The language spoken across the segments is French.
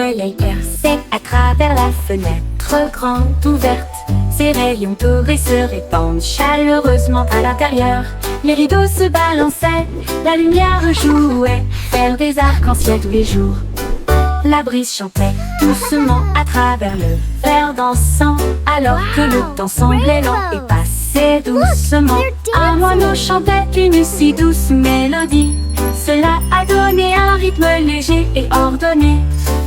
soleil perçait à travers la fenêtre grande ouverte. Ses rayons dorés se répandent chaleureusement à l'intérieur. Les rideaux se balançaient, la lumière jouait, faire des arcs-en-ciel tous les jours. La brise chantait doucement à travers le verre dansant, alors que le temps semblait lent et passait doucement. Un moineau chantait une si douce mélodie. Cela a donné un rythme léger et ordonné.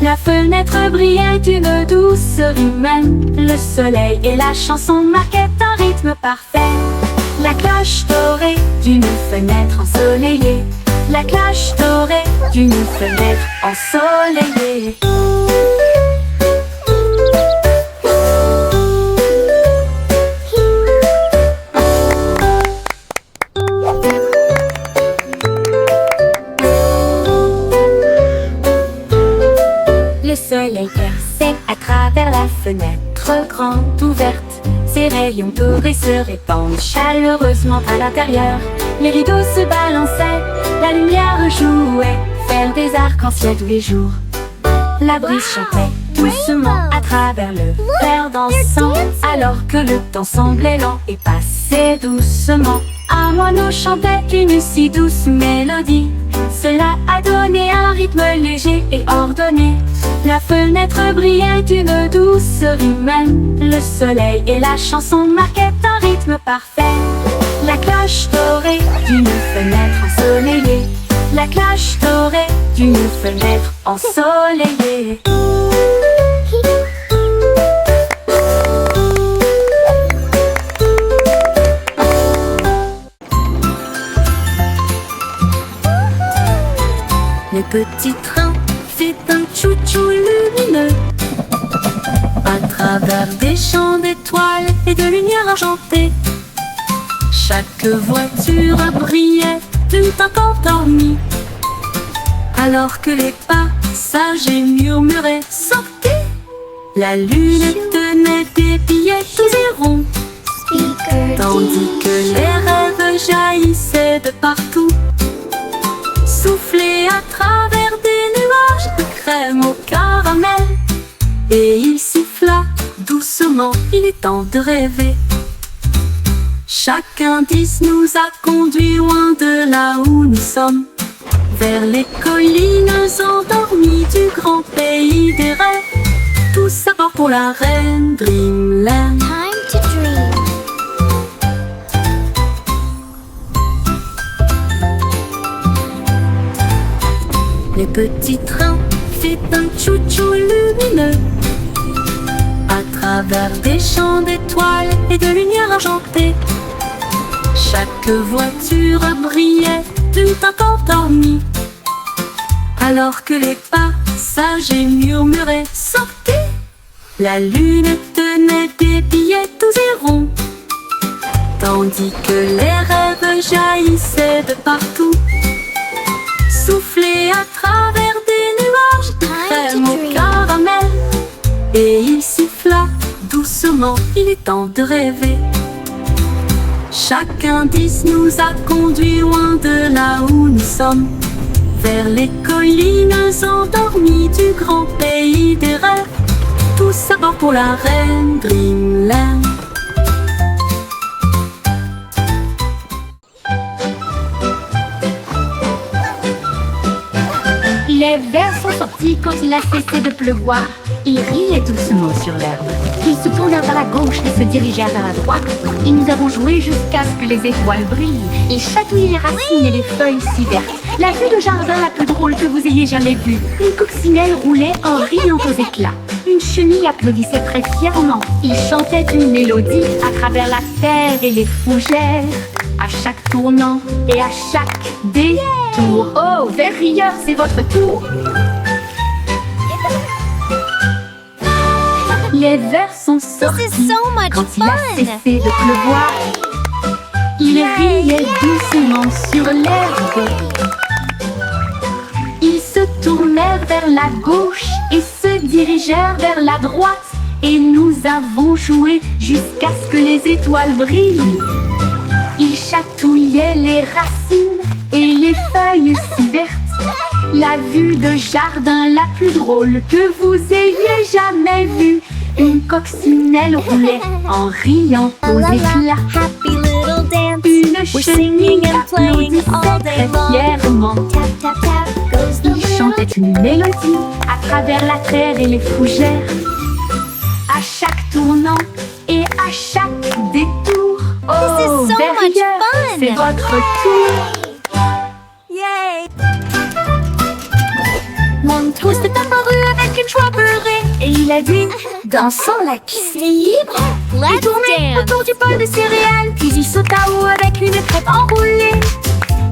La fenêtre brillait d'une douceur humaine. Le soleil et la chanson marquaient un rythme parfait. La cloche dorée d'une fenêtre ensoleillée. La cloche dorée d'une fenêtre ensoleillée. Le soleil perçait à travers la fenêtre grande ouverte. Ses rayons dorés se répandent chaleureusement à l'intérieur. Les rideaux se balançaient, la lumière jouait, faire des arcs-en-ciel tous les jours. La brise chantait doucement à travers le verre dansant, alors que le temps semblait lent et passait doucement. Un moineau chantait une si douce mélodie. Cela a donné un rythme léger et ordonné. La fenêtre brillait d'une douceur humaine. Le soleil et la chanson marquaient un rythme parfait. La cloche dorée d'une fenêtre ensoleillée. La cloche dorée d'une fenêtre ensoleillée. Le petit train fait un chou-chou lumineux à travers des champs d'étoiles et de lumière argentée. Chaque voiture brillait d'un temps endormi, alors que les passagers murmuraient « Sortez !» La lune tenait des billets tous et ronds, tandis que les rêves jaillissaient de partout, soufflés à travers des nuages de crème au caramel. Et il siffla doucement, il est temps de rêver. Chaque indice nous a conduits loin de là où nous sommes, vers les collines endormies du grand pays des rêves. Tous à bord pour la reine Dreamland. Time to dream. Le petit train fait un chou-chou lumineux à travers des champs d'étoiles et de lumière argentée. Chaque voiture brillait d'un temps endormi, alors que les passagers murmuraient « Sortez !» La lune tenait des billets tous et ronds, tandis que les rêves jaillissaient de partout, soufflés à travers des nuages de crème au caramel. Et il siffla doucement, il est temps de rêver. Chaque indice nous a conduits loin de là où nous sommes, vers les collines endormies du grand pays des rêves. Tous à bord pour la reine Dreamland. Les vers sont sortis quand il a cessé de pleuvoir. Ils riaient doucement sur l'herbe. Ils se tournèrent vers la gauche et se dirigèrent vers la droite. Et nous avons joué jusqu'à ce que les étoiles brillent. Ils chatouillaient les racines et les feuilles si vertes. La vue de jardin la plus drôle que vous ayez jamais vue. Une coccinelle roulait en riant aux éclats. Une chenille applaudissait très fièrement. Ils chantaient une mélodie à travers la terre et les fougères. À chaque tournant et à chaque détour. Oh, vers rieur, c'est votre tour. Les vers sont sortis This is so much quand il a fun. cessé de pleuvoir. Ils riaient doucement sur l'herbe. Ils se tournèrent vers la gauche et se dirigèrent vers la droite. Et nous avons joué jusqu'à ce que les étoiles brillent. Ils chatouillaient les racines et les feuilles si vertes. La vue de jardin la plus drôle que vous ayez jamais vue. Une coccinelle roulait en riant aux éclats. Happy little dance. Une We're chenille singing and playing all applaudissait day très long. fièrement. Tap, tap, tap goes the Il little. chantait une mélodie à travers la terre et les fougères. À chaque tournant et à chaque détour. This is Oh, so much derrière, fun. c'est votre tour. Yay! Montrose est apparu avec une joie beurrée et il a dit, dansons la piste est libre. Il Let's tournait dance. autour du bol de céréales, puis il sauta haut avec une crêpe enroulée.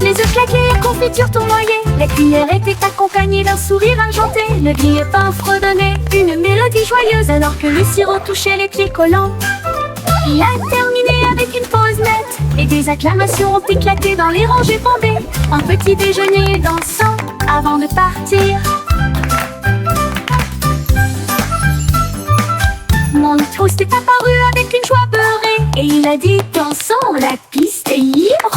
Les œufs claqués, la confiture tournoyée, la cuillère était accompagnée d'un sourire argenté. Le grille-pain fredonnait une mélodie joyeuse alors que le sirop touchait les pieds collants. Il a terminé avec une pause nette et des acclamations ont éclaté dans les rangées bombées. Un petit déjeuner dansant avant de partir. Montrose est apparu avec une joie beurrée et il a dit, dansons, la piste est libre.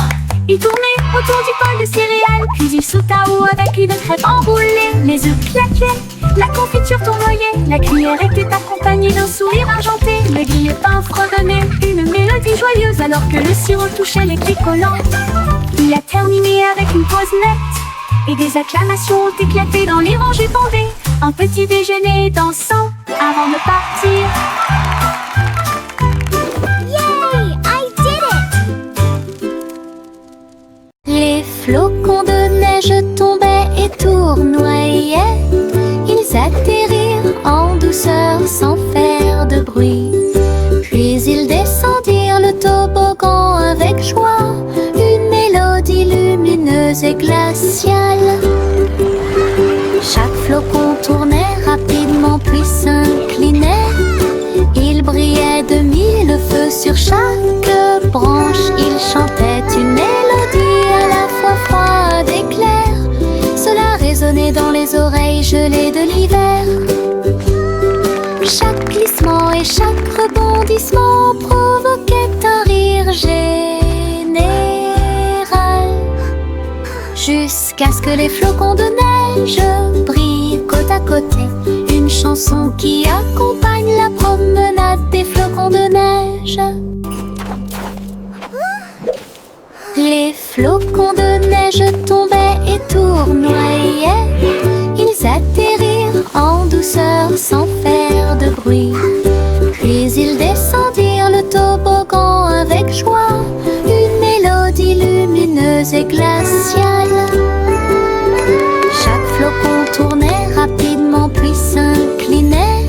Il tournait autour du bol de céréales, puis il sauta haut avec une crêpe enroulée. Les œufs claquaient, la confiture tournoyait, la cuillère était accompagnée d'un sourire argenté. Le grille-pain fredonnait une mélodie joyeuse alors que le sirop touchait les pieds collants. Il a terminé avec une pause nette et des acclamations ont éclaté dans les rangées bondées. Un petit déjeuner dansant avant de partir. Yay! I did it! Les flocons de neige tombaient et tournoyaient. Ils atterrirent en douceur sans faire de bruit. Puis ils descendirent le toboggan avec joie. Une mélodie lumineuse et glaciale. Chaque flocon tournait rapidement puis s'inclinait. Il brillait de mille feux sur chaque branche. Il chantait une mélodie à la fois froide et claire. Cela résonnait dans les oreilles gelées de l'hiver. Chaque glissement et chaque rebondissement provoquait un rire général. Jusqu'à ce que les flocons de neige brillent côte à côté. Une chanson qui accompagne la promenade des flocons de neige. Les flocons de neige tombaient et tournoyaient. Ils atterrirent en douceur sans faire de bruit. Puis ils descendirent le toboggan avec joie. Une mélodie lumineuse et glaciale. Chaque flocon tournait rapidement puis s'inclinait.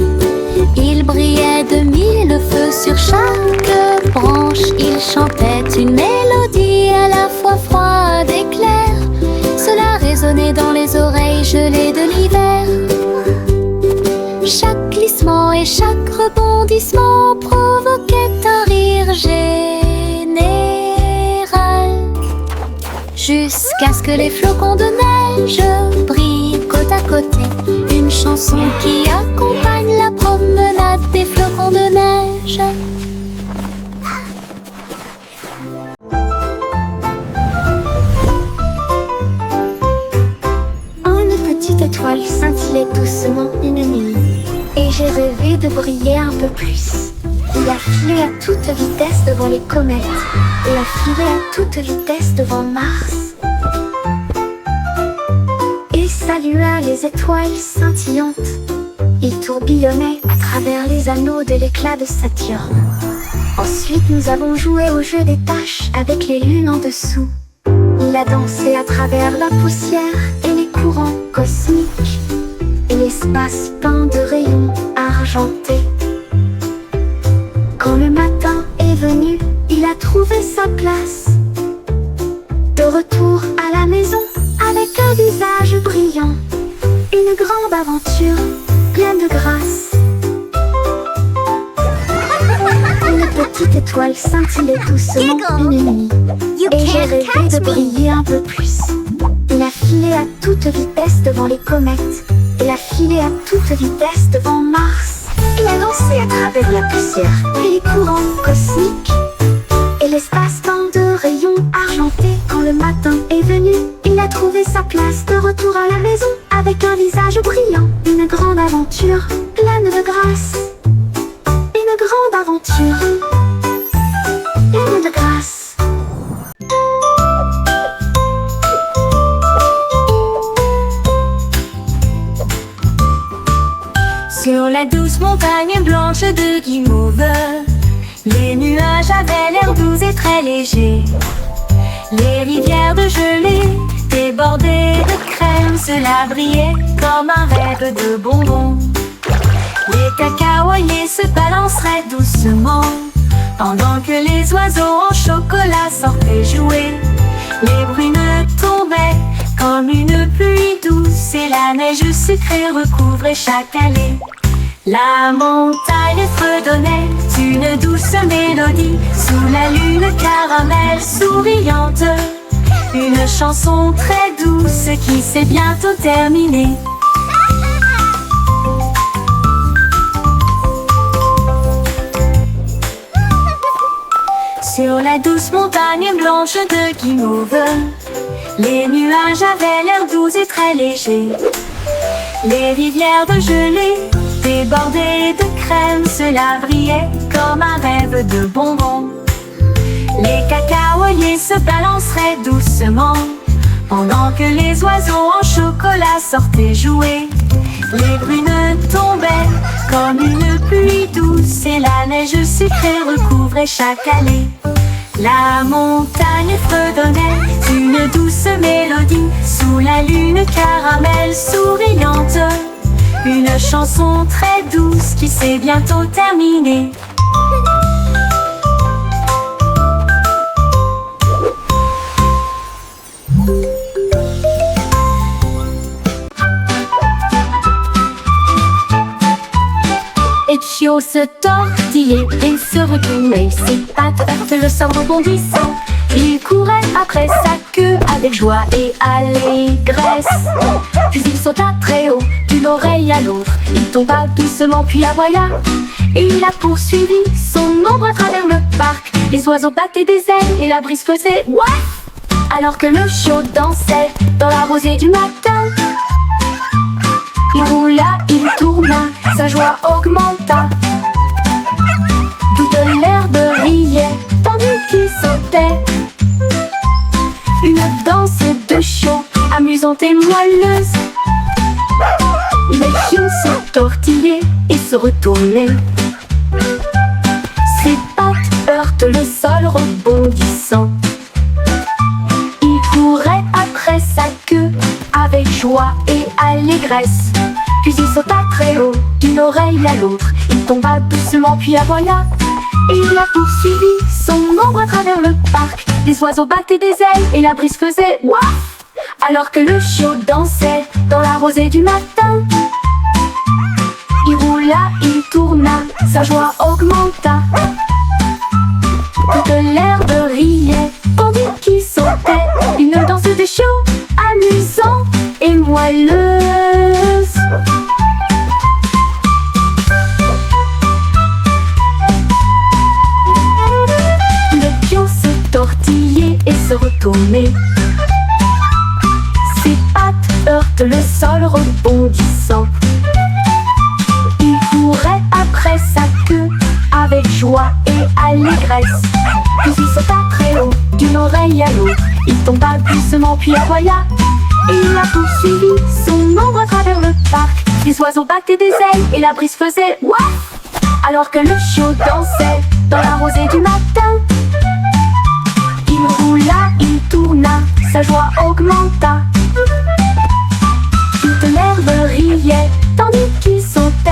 Il brillait de mille feux sur chaque branche. Il chantait une mélodie à la fois froide et claire. Cela résonnait dans les oreilles gelées de l'hiver. Chaque glissement et chaque rebondissement provoquait un rire général. Jusqu'à ce que les flocons de neige brillent côte à côté. Une chanson qui accompagne la promenade des flocons de neige. Une petite étoile scintillait doucement une nuit, et j'ai rêvé de briller un peu plus. Il a filé à toute vitesse devant les comètes, et a filé à toute vitesse devant Mars. Et salua les étoiles scintillantes. Il tourbillonnait à travers les anneaux de l'éclat de Saturne. Ensuite nous avons joué au jeu des taches avec les lunes en dessous. Il a dansé à travers la poussière et les courants cosmiques, et l'espace peint de rayons argentés. Quand le matin est venu, il a trouvé sa place. De retour à la maison, avec un visage brillant. Une grande aventure, pleine de grâce. Une petite étoile scintillait doucement une nuit, You et j'ai can't rêvé de catch me! briller un peu plus. Il a filé à toute vitesse devant les comètes. Il a filé à toute vitesse devant Mars. Il a dansé à travers la poussière et les courants cosmiques, et l'espace peint de rayons argentés. Quand le matin est venu, il a trouvé sa place. De retour à la maison, visage brillant, une grande aventure pleine de grâce. Une grande aventure pleine de grâce. Sur la douce montagne blanche de Guimauve, les nuages avaient l'air doux et très légers. Les rivières de gelée débordées de crème, cela brillait comme un rêve de bonbons. Les cacaoyers se balanceraient doucement pendant que les oiseaux en chocolat sortaient jouer. Les brunes tombaient comme une pluie douce et la neige sucrée recouvrait chaque allée. La montagne fredonnait une douce mélodie sous la lune caramel souriante. Une chanson très douce qui s'est bientôt terminée. Sur la douce montagne blanche de Guimauve, les nuages avaient l'air doux et très légers. Les rivières de gelée débordées de crème, cela brillait comme un rêve de bonbons. Les cacaoyers se balanceraient doucement pendant que les oiseaux en chocolat sortaient jouer. Les brunes tombaient comme une pluie douce et la neige sucrée recouvrait chaque allée. La montagne fredonnait une douce mélodie sous la lune caramel souriante. Une chanson très douce qui s'est bientôt terminée. Etchio se tortillait et se retournait, ses pattes heurtaient le sol rebondissant. Il courait après sa queue avec joie et allégresse. Puis il sauta très haut, d'une oreille à l'autre. Il tomba doucement puis aboya. Et il a poursuivi son ombre à travers le parc. Les oiseaux battaient des ailes et la brise faisait ouaf. Alors que le chiot dansait dans la rosée du matin. Il roula, il tourna, sa joie augmenta. Toute l'herbe riait, tandis qu'il sautait. Une danse de chiot, amusante et moelleuse. Les chiots se tortillaient et se retournaient. Ses pattes heurtent le sol rebondissant. Il courait après sa queue avec joie et allégresse. Puis il sauta très haut, d'une oreille à l'autre. Il tomba doucement puis aboya. Et il a poursuivi son ombre à travers le parc. Les oiseaux battaient des ailes et la brise faisait ouaf. Alors que le chiot dansait dans la rosée du matin. Il roula, il tourna, sa joie augmenta. Toute l'herbe riait, tandis qu'il sautait. Une danse de chiot, amusante et moelleuse. Le chiot se tortillait et se retournait. Ses pattes heurtent le sol rebondissant. Il courait après sa queue avec joie et allégresse. Puis il sauta très haut, d'une oreille à l'autre. Il tomba doucement puis aboya. Et il a poursuivi son ombre à travers le parc. Les oiseaux battaient des ailes et la brise faisait ouaf. Alors que le chiot dansait dans la rosée du matin. Il roula, il tourna, sa joie augmenta. Toute l'herbe riait, tandis qu'il sautait.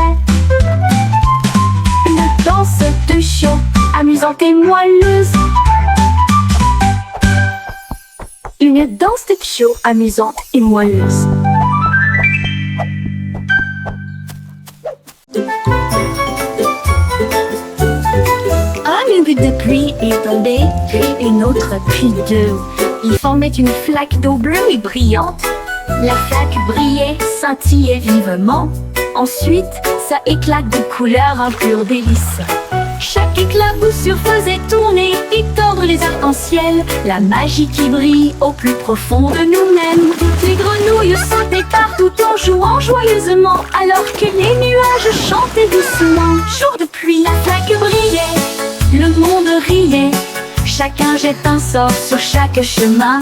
Une danse de chiot, amusante et moelleuse. Une danse de chiot, amusante et moelleuse. Une goutte de pluie est tombée, puis une autre, puis deux. Ils formaient une flaque d'eau bleue et brillante. La flaque brillait, scintillait vivement. Ensuite, ça éclate de couleurs, un pur délice. Chaque éclaboussure faisait tourner et tordre les arcs-en-ciel. La magie qui brille au plus profond de nous-mêmes. Toutes les grenouilles sautaient partout en jouant joyeusement, alors que les nuages chantaient doucement. Jour de pluie, la flaque brillait, le monde riait. Chacun jette un sort sur chaque chemin.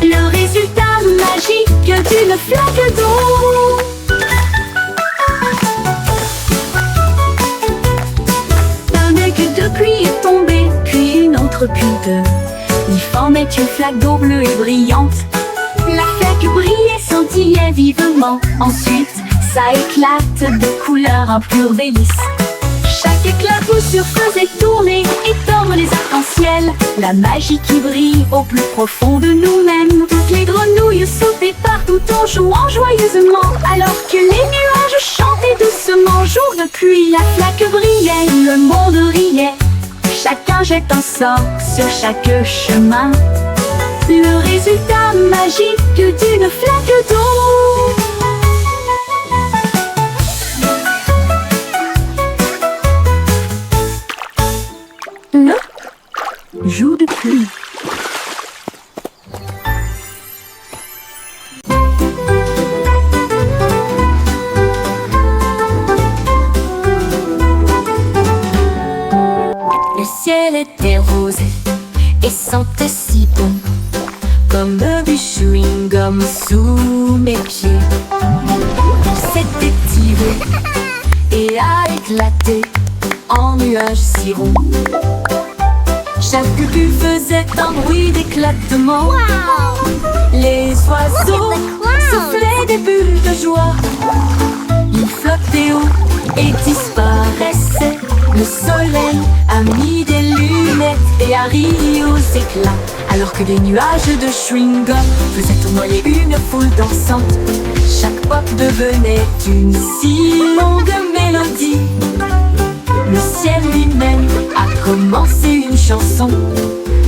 Le résultat magique d'une flaque d'eau. Un aigle de pluie est tombé, puis une autre, puis deux. Ils formaient une flaque d'eau bleue et brillante. La flaque brillait, scintillait vivement. Ensuite, ça éclate de couleurs, un pur délice. Chaque éclaboussure faisait tourner et tordre les arcs-en-ciel. La magie qui brille au plus profond de nous-mêmes. Toutes les grenouilles sautaient partout en jouant joyeusement, alors que les nuages chantaient doucement. Jour de pluie, la flaque brillait, le monde riait. Chacun jette un sort sur chaque chemin. Le résultat magique d'une flaque d'eau. Jour de pluie. Le ciel était rose et sentait si bon, comme du chewing-gum sous mes pieds. S'était tiré et a éclaté en nuages si ronds. Chaque bulle faisait un bruit d'éclatement. Wow! Les oiseaux Look at the clouds. soufflaient des bulles de joie. Ils flottaient haut et disparaissaient. Le soleil a mis des lunettes et a ri aux éclats, alors que des nuages de chewing-gum faisaient tournoyer une foule dansante. Chaque pop devenait une si longue mélodie. Le ciel lui-même a commencé une chanson,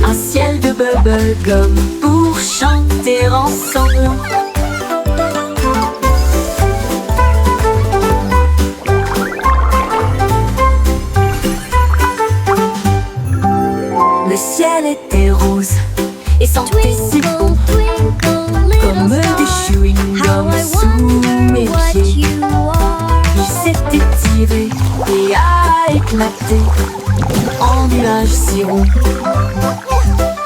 un ciel de bubblegum pour chanter ensemble. Le ciel était rose et sentait si bon, Twinkle, comme little du star, chewing-gum how I sous mes wonder what pieds. you are. Il s'était tiré et a éclaté en nuages si ronds.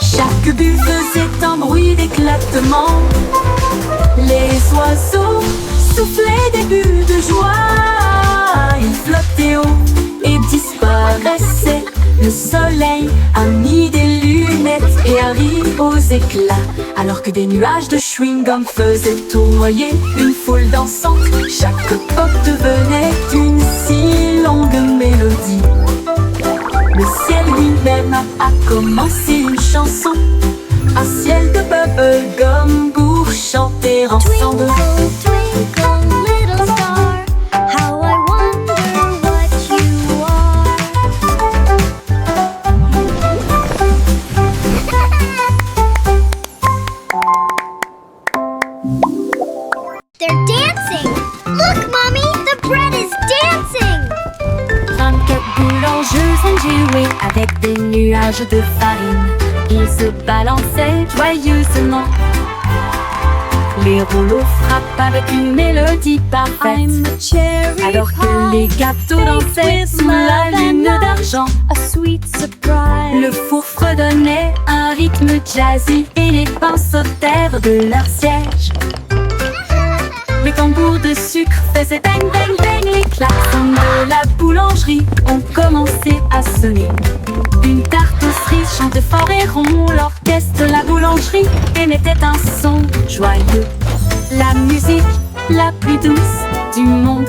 Chaque bulle faisait un bruit d'éclatement. Les oiseaux soufflaient des bulles de joie. Ils flottaient haut et disparaissaient. Le soleil a mis des lunettes et a ri aux éclats, alors que des nuages de chewing-gum faisaient tournoyer une foule dansante. Chaque pop devenait une si longue mélodie. Le ciel lui-même a commencé une chanson, un ciel de bubblegum pour chanter ensemble. Twinkle, twinkle, little star, how I wonder what you are. They're dancing! Look, Mommy! The bread is dancing! 24 boulangeuses ont joué avec des nuages de farine. Ils se balançaient joyeusement. Les rouleaux frappent avec une mélodie parfaite, alors que les gâteaux dansaient sous la lune d'argent. Le four fredonnait un rythme jazzy et les pains sautèrent de leur siège. Les tambours de sucre faisaient bang bang bang. Les klaxons de la boulangerie ont commencé à sonner. Une tarte aux cerises chantait fort et rond. L'orchestre de la boulangerie émettait un son joyeux. La musique la plus douce du monde.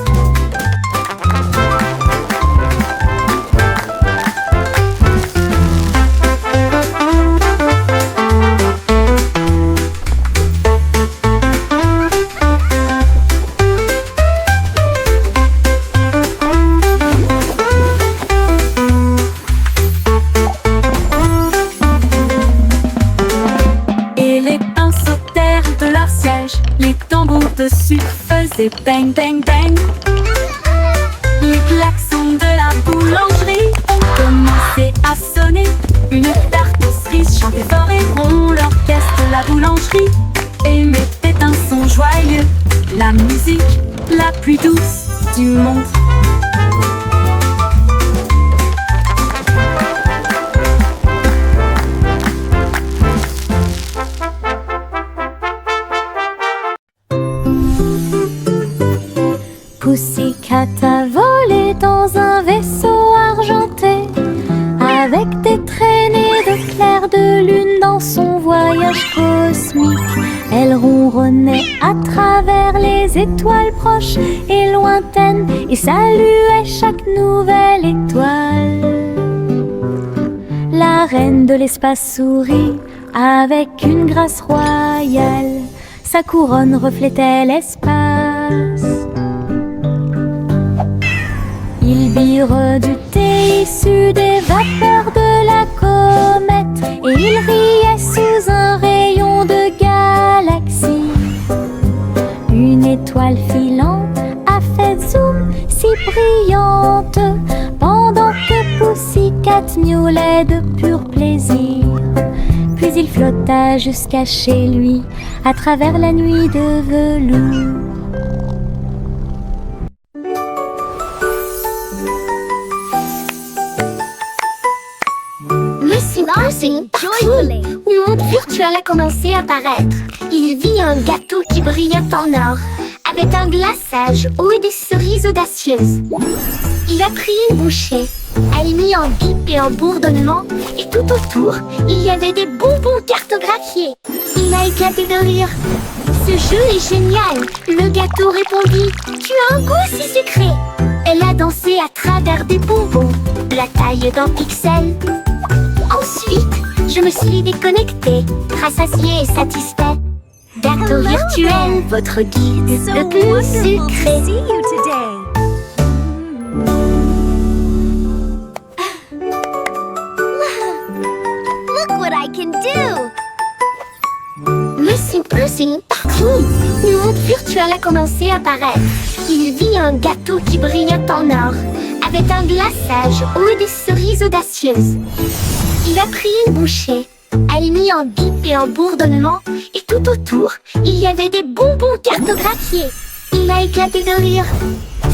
Les tambours de sucre faisaient bang bang bang. Les klaxons de la boulangerie ont commencé à sonner. Une tarte aux cerises chantait fort et rond. L'orchestre, la boulangerie émettait un son joyeux. La musique la plus douce du monde. Pussycat a volé dans un vaisseau argenté, avec des traînées de clair de lune dans son voyage cosmique. Elle ronronnait à travers les étoiles proches et lointaines et saluait chaque nouvelle étoile. La reine de l'espace sourit avec une grâce royale. Sa couronne reflétait l'espace. Ils birent du thé issu des vapeurs de la comète et ils riaient sous un rayon de galaxie. Une étoile filante a fait zoom si brillante pendant que Pussycat miaulait de pur plaisir. Puis il flotta jusqu'à chez lui à travers la nuit de velours. Joyfully, le monde virtuel a commencé à apparaître. Il vit un gâteau qui brillait en or, avec un glaçage haut et des cerises audacieuses. Il a pris une bouchée, elle mit en bip et en bourdonnement, et tout autour, il y avait des bonbons cartographiés. Il a éclaté de rire. Ce jeu est génial, le gâteau répondit. Tu as un goût si sucré. Elle a dansé à travers des bonbons, la taille d'un pixel. Ensuite, je me suis déconnectée, rassasiée et satisfait. Gâteau virtuel, votre guide le plus sucré. Look what I can do! Pussy, partout, le monde virtuel a commencé à apparaître. Il vit un gâteau qui brillait en or, avec un glaçage haut et des cerises audacieuses. Il a pris une bouchée, elle mit en bip et en bourdonnement, et tout autour, il y avait des bonbons cartographiés. Il a éclaté de rire.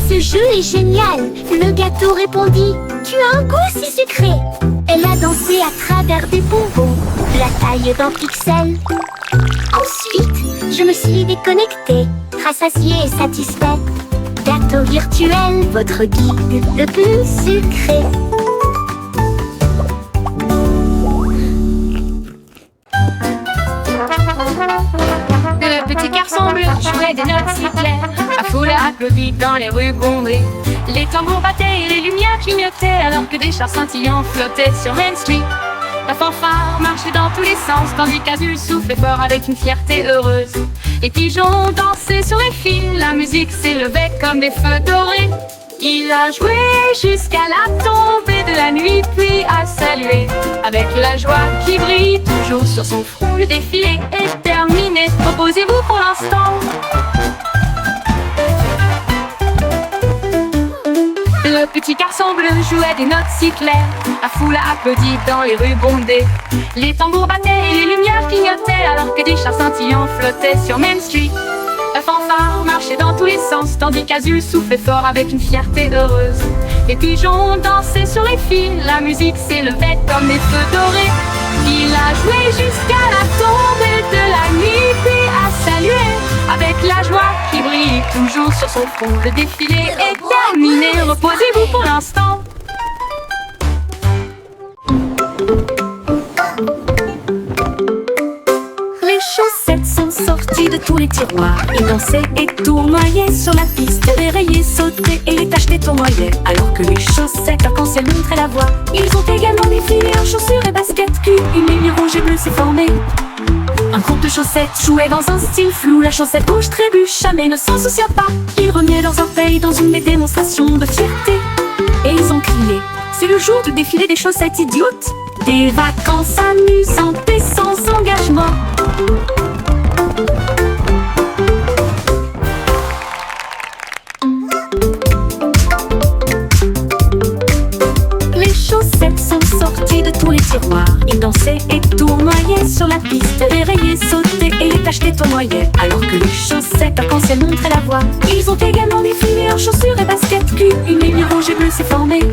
Ce jeu est génial, le gâteau répondit. Tu as un goût si sucré. Elle a dansé à travers des bonbons, la taille d'un pixel. Ensuite, je me suis déconnectée, rassasiée et satisfait. Gâteau virtuel, votre guide le plus sucré. Le petit garçon bleu jouait des notes si claires. La foule a applaudi dans les rues bondées. Les tambours battaient et les lumières clignotaient, alors que des chars scintillants flottaient sur Main Street. La fanfare marchait dans tous les sens, tandis qu'Azul soufflait fort avec une fierté heureuse. Les pigeons dansaient sur les fils, la musique s'élevait comme des feux dorés. Il a joué jusqu'à la tombée de la nuit, puis a salué avec la joie qui brille toujours sur son front. Le défilé est terminé, reposez-vous pour l'instant. Le petit garçon bleu jouait des notes si claires. La foule a applaudi dans les rues bondées. Les tambours battaient et les lumières clignotaient, alors que des chars scintillants flottaient sur Main Street. La fanfare marchait dans tous les sens, tandis qu'Azul soufflait fort avec une fierté heureuse. Les pigeons dansaient sur les fils, la musique s'élevait comme des feux dorés. Il a joué jusqu'à la tombée de la nuit, puis a salué avec la joie qui brille toujours sur son front. Le défilé est terminé, reposez-vous pour l'instant. Les chaussettes sont sorties de tous les tiroirs. Ils dansaient et tournoyaient sur la piste, dérayaient, sautaient et les tachetés tournoyaient, alors que les chaussettes arc-en-ciel montraient la voie. Ils ont également défilé en chaussures et baskets, puis une ligne rouge et bleue s'est formée. Un groupe de chaussettes jouait dans un style flou. La chaussette rouge trébucha mais ne s'en soucia pas. Ils remuaient leurs orteils dans une démonstration de fierté. Et ils ont crié: c'est le jour du défilé des chaussettes idiotes. Des vacances amusantes et sans engagement. Les chaussettes criaient, sautaient et les tachetés tournoyaient, alors que les chaussettes arc-en-ciel montraient la voie. Ils ont également défilé en chaussures et baskets culs. Une ligne rouge et bleue s'est formée.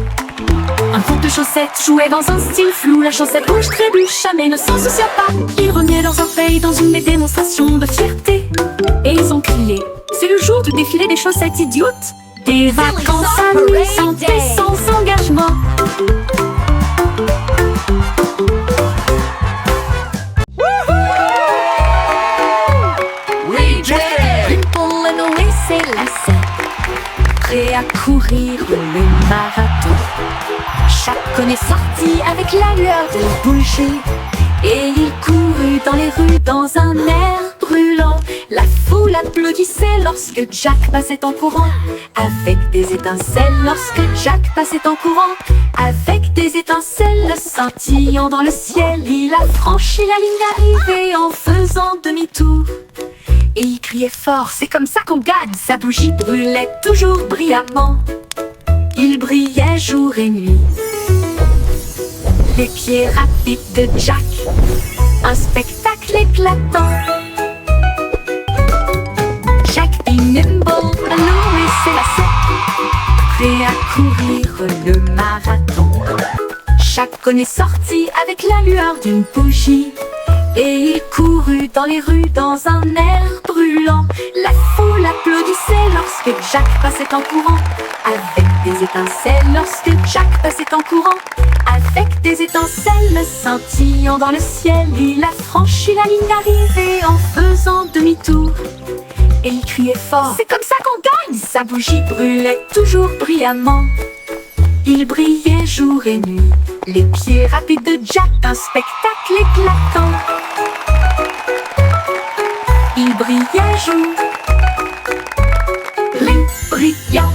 Un groupe de chaussettes jouait dans un style flou. La chaussette rouge trébucha mais ne s'en soucia pas. Ils remuaient leurs orteils dans une démonstration de fierté. Et ils ont crié: c'est le jour du défilé des chaussettes idiotes. Des vacances amusantes et sans engagement. Une poule à nouer ses lacets, Prêt à courir le marathon. Chacun est sorti avec la lueur de bougie. Et il courut dans les rues dans un air brûlant. La foule applaudissait lorsque Jack passait en courant. Avec des étincelles lorsque Jack passait en courant. Avec des étincelles scintillant dans le ciel, il a franchi la ligne d'arrivée en faisant demi-tour. Et il criait fort: c'est comme ça qu'on gagne. Sa bougie brûlait toujours brillamment. Il brillait jour et nuit. Les pieds rapides de Jack, un spectacle éclatant. Jack be nimble, à nouer ses lacets, prêt à courir le marathon. Chacun est sorti avec la lueur d'une bougie. Et il courut dans les rues dans un air brûlant. La foule applaudissait lorsque Jack passait en courant. Avec des étincelles lorsque Jack passait en courant. Avec des étincelles scintillant dans le ciel, il a franchi la ligne d'arrivée en faisant demi-tour. Et il criait fort: c'est comme ça qu'on gagne. Sa bougie brûlait toujours brillamment. Il brillait jour et nuit. Les pieds rapides de Jack, un spectacle éclatant. Il brillait jour, brillant.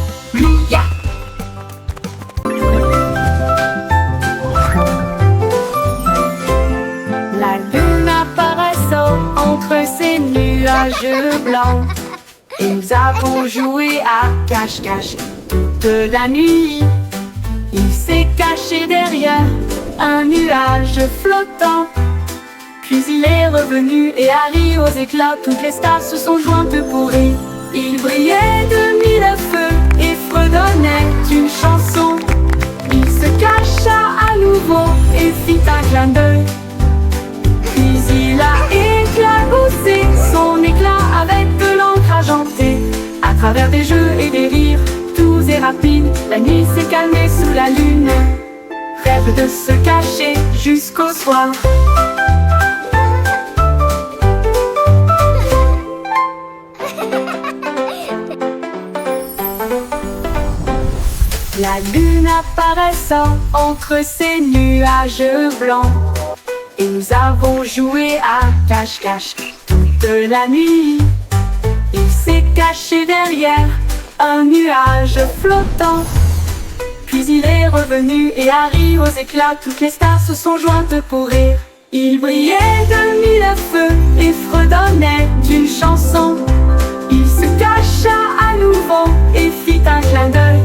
La lune apparaissant entre ces nuages blancs, et nous avons joué à cache-cache toute la nuit. Il s'est caché derrière un nuage flottant. Puis il est revenu et a ri aux éclats. Toutes les stars se sont jointes pour rire. Il brillait de mille feux et fredonnait une chanson. Il se cacha à nouveau et fit un clin d'œil. Puis il a éclaboussé son éclat avec de l'encre argentée. À travers des jeux et des rires doux et rapides, la nuit s'est calmée sous la lune. Rêve de se cacher jusqu'au soir. La lune apparaissant entre ces nuages blancs, et nous avons joué à cache-cache toute la nuit. Il s'est caché derrière un nuage flottant. Puis il est revenu et a ri aux éclats. Toutes les stars se sont jointes pour rire. Il brillait de mille feux et fredonnait d'une chanson. Il se cacha à nouveau et fit un clin d'œil.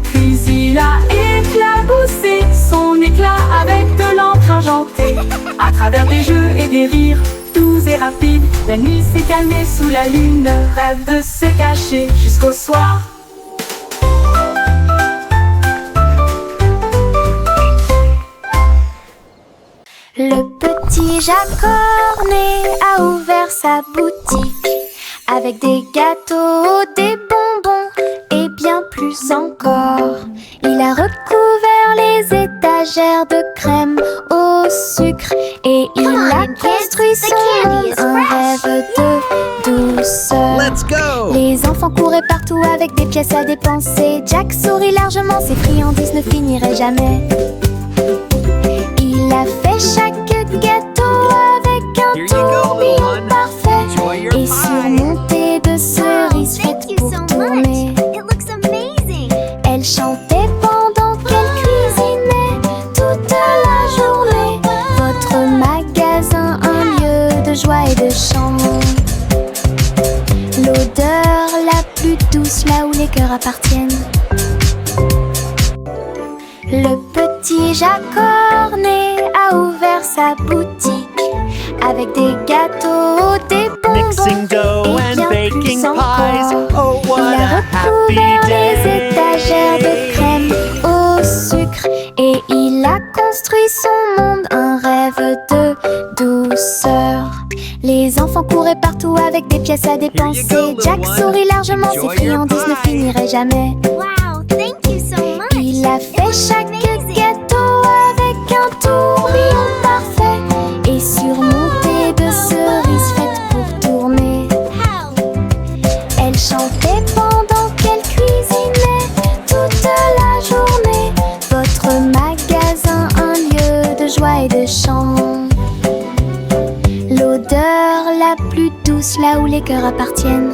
Puis il a éclaboussé son éclat avec de l'encre argentée. À travers des jeux et des rires doux et rapides, la nuit s'est calmée sous la lune. Rêve de se cacher jusqu'au soir. le petit Jacques Cornet a ouvert sa boutique avec des gâteaux, des bonbons et bien plus encore. Il a recouvert les étagères de crème au sucre et il a construit son monde, un rêve de douceur. Let's go! Les enfants couraient partout avec des pièces à dépenser. Jack sourit largement, ses friandises ne finiraient jamais. Il a fait chaque gâteau avec Here un you go, little tourbillon one. parfait Enjoy your et pie. surmonté de cerises Thank faites you pour so much. tourner. It looks amazing. Elle chantait pendant qu'elle cuisinait toute la journée. Votre magasin, un lieu de joie et de chant. L'odeur la plus douce là où les cœurs appartiennent. Le petit Jacques Cornet a ouvert sa boutique avec des gâteaux, des bonbons Mixing dough et and bien baking plus pies. encore. Oh, what Il a a happy recouvert les day. étagères de crème au sucre et il a construit son monde, un rêve de douceur. Les enfants couraient partout avec des pièces à dépenser. little Jack one. sourit largement, ses Enjoy your friandises ne pie. finiraient jamais. Wow, thank you so much. Il a fait was chaque amazing. gâteau avec un tourbillon parfait et surmonté de cerises faites pour tourner. How? Elle chantait pendant qu'elle cuisinait toute la journée. Votre magasin, un lieu de joie et de chant. L'odeur la plus douce là où les cœurs appartiennent.